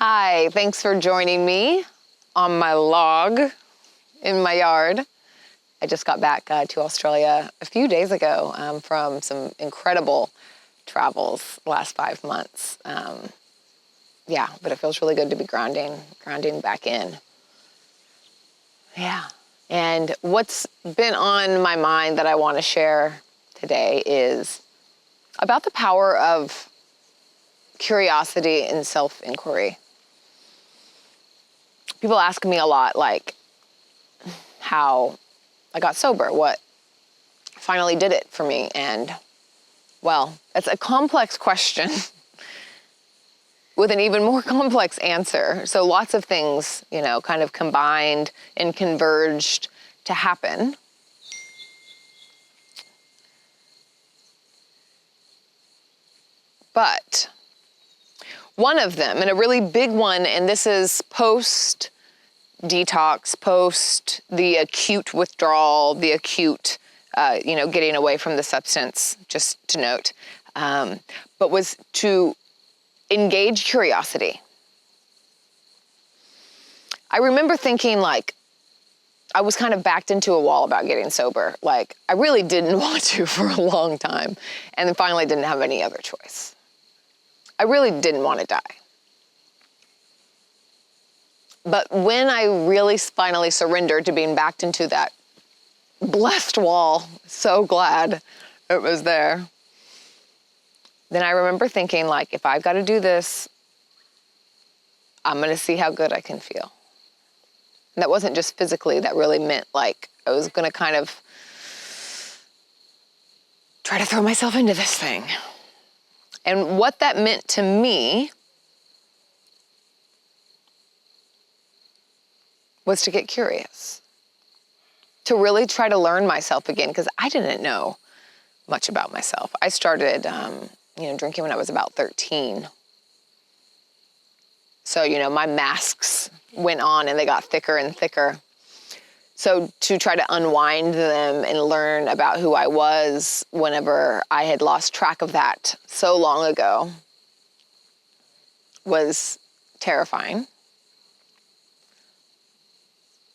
Hi, thanks for joining me on my log in my yard. I just got back to Australia a few days ago from some incredible travels the last 5 months. Yeah, but it feels really good to be grounding back in. Yeah, and what's been on my mind that I want to share today is about the power of curiosity and self-inquiry. People ask me a lot, like, how I got sober, what finally did it for me, and, well, it's a complex question with an even more complex answer. So lots of things, kind of combined and converged to happen. But one of them, and a really big one, and this is post-detox, post the acute withdrawal, the acute, getting away from the substance, just to note, but was to engage curiosity. I remember thinking, I was kind of backed into a wall about getting sober. I really didn't want to for a long time, and then finally didn't have any other choice. I really didn't want to die. But when I really finally surrendered to being backed into that blessed wall, so glad it was there, then I remember thinking, if I've got to do this, I'm going to see how good I can feel. And that wasn't just physically, that really meant I was going to kind of try to throw myself into this thing. And what that meant to me was to get curious, to really try to learn myself again, because I didn't know much about myself. I started, drinking when I was about 13. So, my masks went on and they got thicker and thicker. So to try to unwind them and learn about who I was whenever I had lost track of that so long ago was terrifying.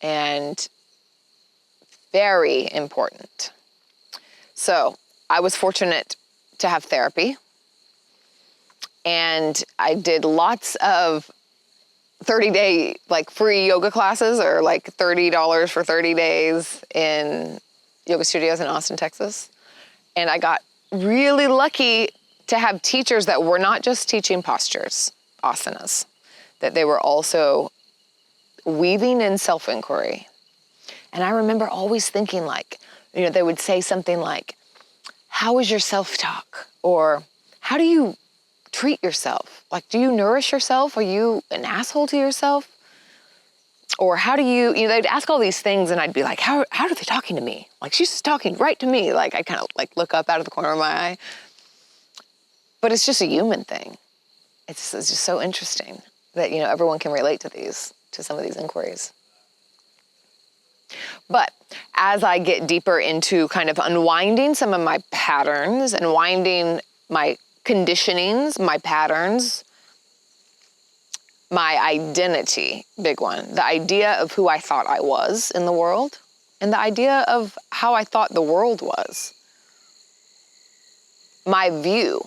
And very important. So I was fortunate to have therapy, and I did lots of 30-day free yoga classes, or $30 for 30 days in yoga studios in Austin, Texas. And I got really lucky to have teachers that were not just teaching postures, asanas, that they were also weaving in self-inquiry. And I remember always thinking they would say something like, how is your self-talk? Or how do you treat yourself? Do you nourish yourself? Are you an asshole to yourself? Or how do you, they'd ask all these things, and I'd be like, how are they talking to me? She's just talking right to me. I kind of look up out of the corner of my eye. But it's just a human thing. It's just so interesting that, everyone can relate to some of these inquiries. But as I get deeper into kind of unwinding some of my patterns, unwinding my conditionings, my patterns, my identity, big one, the idea of who I thought I was in the world, and the idea of how I thought the world was. My view,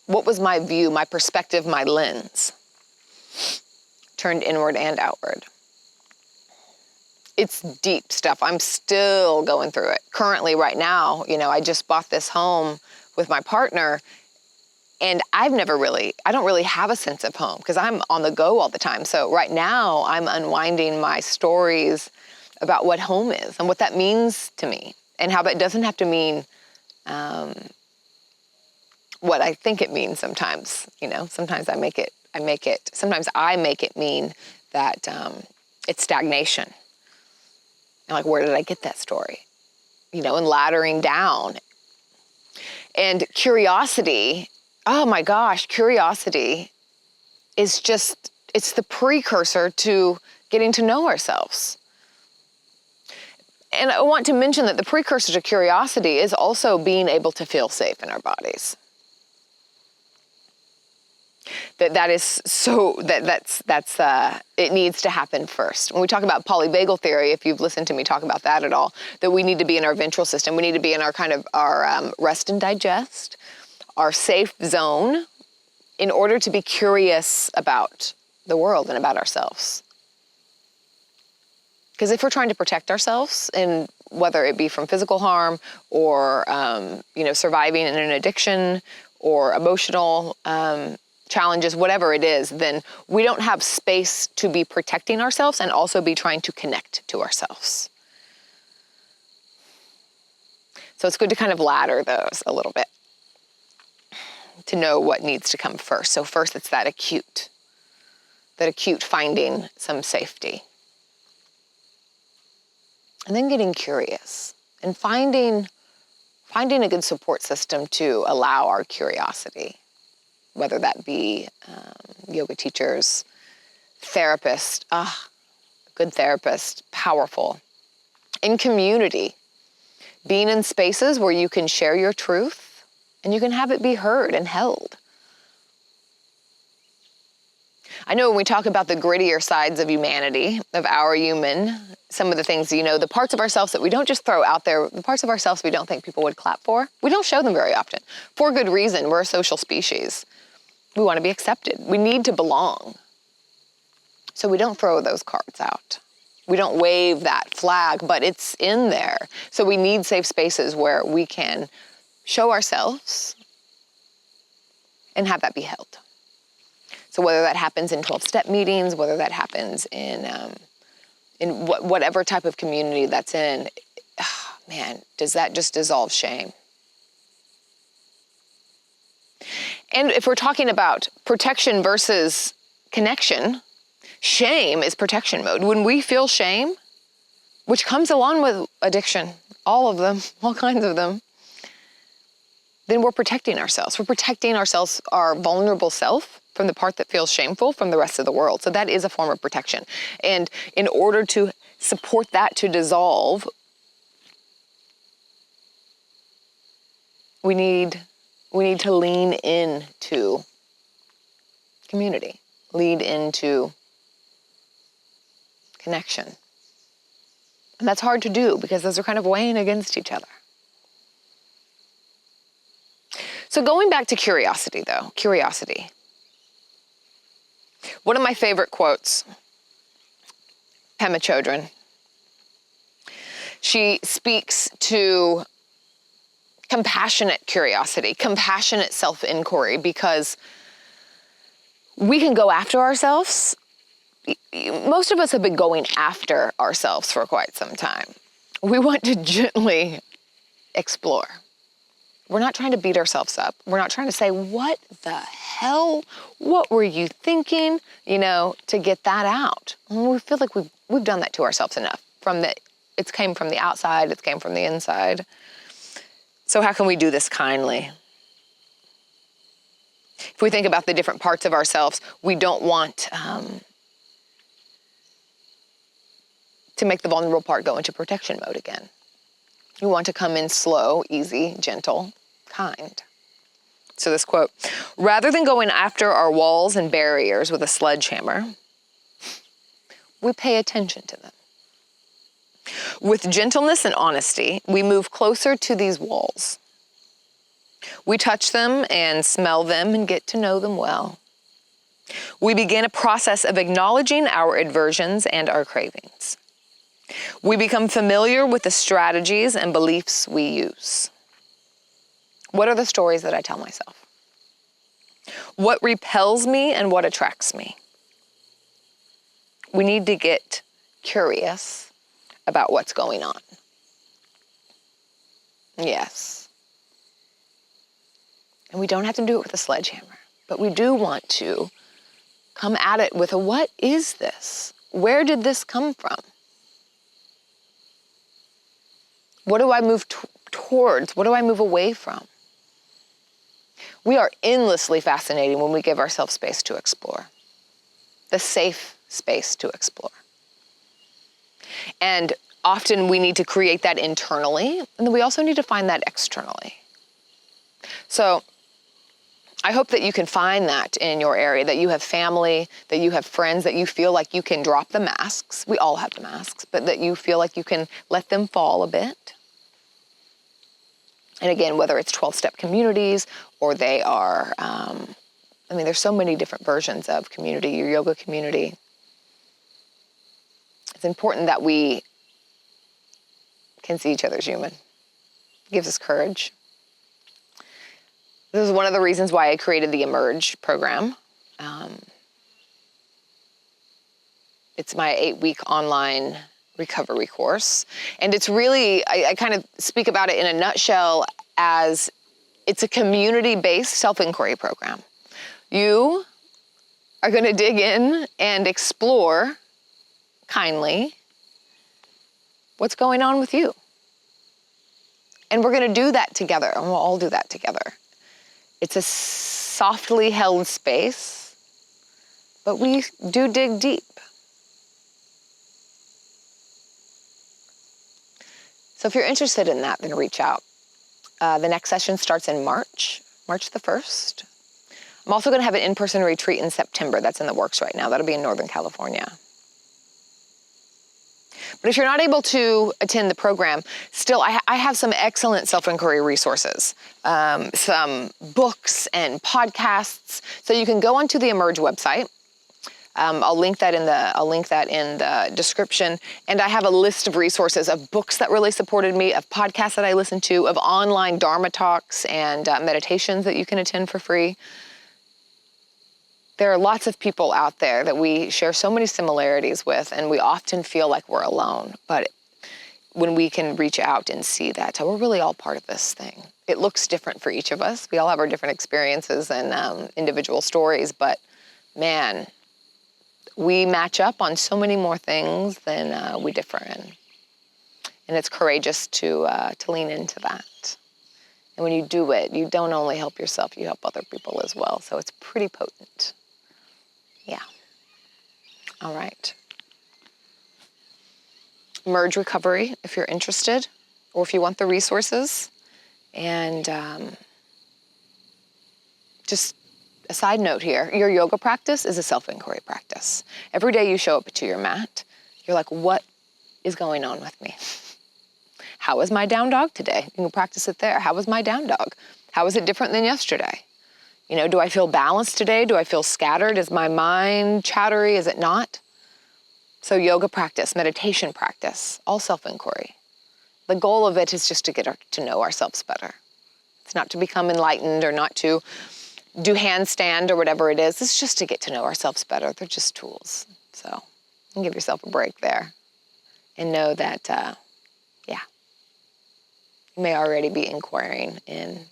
what was my view, my perspective, my lens, turned inward and outward. It's deep stuff. I'm still going through it. Currently, right now, I just bought this home with my partner, and I don't really have a sense of home because I'm on the go all the time. So right now, I'm unwinding my stories about what home is and what that means to me, and how that doesn't have to mean what I think it means sometimes. Sometimes I make it mean that it's stagnation. And where did I get that story? And laddering down. And curiosity, oh my gosh, curiosity is it's the precursor to getting to know ourselves. And I want to mention that the precursor to curiosity is also being able to feel safe in our bodies. It needs to happen first. When we talk about polyvagal theory, if you've listened to me talk about that at all, that we need to be in our ventral system. We need to be in our rest and digest, our safe zone, in order to be curious about the world and about ourselves. Because if we're trying to protect ourselves, and whether it be from physical harm or surviving in an addiction or emotional challenges, whatever it is, then we don't have space to be protecting ourselves and also be trying to connect to ourselves. So it's good to kind of ladder those a little bit to know what needs to come first. So first it's that acute finding some safety. And then getting curious and finding a good support system to allow our curiosity, whether that be yoga teachers, therapists, good therapist, powerful. In community, being in spaces where you can share your truth and you can have it be heard and held. I know when we talk about the grittier sides of humanity, of our human, some of the things, the parts of ourselves that we don't just throw out there, the parts of ourselves we don't think people would clap for, we don't show them very often. For good reason, we're a social species. We want to be accepted. We need to belong. So we don't throw those cards out. We don't wave that flag, but it's in there. So we need safe spaces where we can show ourselves and have that be held. So whether that happens in 12-step meetings, whether that happens in whatever type of community that's in, does that just dissolve shame? And if we're talking about protection versus connection, shame is protection mode. When we feel shame, which comes along with addiction, all of them, all kinds of them, then we're protecting ourselves. We're protecting ourselves, our vulnerable self, from the part that feels shameful from the rest of the world. So that is a form of protection. And in order to support that to dissolve, we need to lean into community, lean into connection. And that's hard to do because those are kind of weighing against each other. So going back to curiosity. One of my favorite quotes, Pema Chodron. She speaks to compassionate curiosity, compassionate self-inquiry, because we can go after ourselves. Most of us have been going after ourselves for quite some time. We want to gently explore. We're not trying to beat ourselves up. We're not trying to say, what the hell? What were you thinking? To get that out. And we feel like we've done that to ourselves enough. It came from the outside, it came from the inside. So how can we do this kindly? If we think about the different parts of ourselves, we don't want to make the vulnerable part go into protection mode again. We want to come in slow, easy, gentle, kind. So this quote, rather than going after our walls and barriers with a sledgehammer, we pay attention to them. With gentleness and honesty, we move closer to these walls. We touch them and smell them and get to know them well. We begin a process of acknowledging our aversions and our cravings. We become familiar with the strategies and beliefs we use. What are the stories that I tell myself? What repels me and what attracts me? We need to get curious about what's going on. Yes. And we don't have to do it with a sledgehammer, but we do want to come at it with what is this? Where did this come from? What do I move towards? What do I move away from? We are endlessly fascinating when we give ourselves space to explore. The safe space to explore. And often we need to create that internally, and then we also need to find that externally. So I hope that you can find that in your area, that you have family, that you have friends, that you feel like you can drop the masks. We all have the masks, but that you feel like you can let them fall a bit. And again, whether it's 12-step communities or they are, there's so many different versions of community, your yoga community. It's important that we can see each other as human. It gives us courage. This is one of the reasons why I created the Emerge program. It's my 8-week online recovery course. And it's really, I kind of speak about it in a nutshell as it's a community-based self-inquiry program. You are going to dig in and explore kindly what's going on with you. And we're going to do that together, and we'll all do that together. It's a softly held space, but we do dig deep. So if you're interested in that, then reach out. The next session starts in March the 1st. I'm also going to have an in-person retreat in September. That's in the works right now. That'll be in Northern California. But if you're not able to attend the program, still I have some excellent self-inquiry resources, some books and podcasts. So you can go onto the Emerge website. I'll link that in the description. And I have a list of resources of books that really supported me, of podcasts that I listen to, of online Dharma talks and meditations that you can attend for free. There are lots of people out there that we share so many similarities with, and we often feel like we're alone. But when we can reach out and see that, we're really all part of this thing. It looks different for each of us. We all have our different experiences and individual stories, but man, we match up on so many more things than we differ in. And it's courageous to lean into that. And when you do it, you don't only help yourself, you help other people as well. So it's pretty potent. Yeah. All right. Emerge Recovery, if you're interested, or if you want the resources. And just a side note here, your yoga practice is a self-inquiry practice. Every day you show up to your mat, you're like, what is going on with me? How is my down dog today? You can practice it there. How was my down dog? How is it different than yesterday? You know, do I feel balanced today? Do I feel scattered? Is my mind chattery? Is it not? So yoga practice, meditation practice, all self-inquiry. The goal of it is just to get to know ourselves better. It's not to become enlightened or not to do handstand or whatever it is. It's just to get to know ourselves better. They're just tools. So you can give yourself a break there and know that, you may already be inquiring in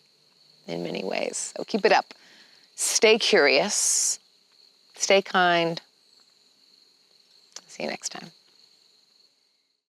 many ways. So keep it up. Stay curious. Stay kind. See you next time.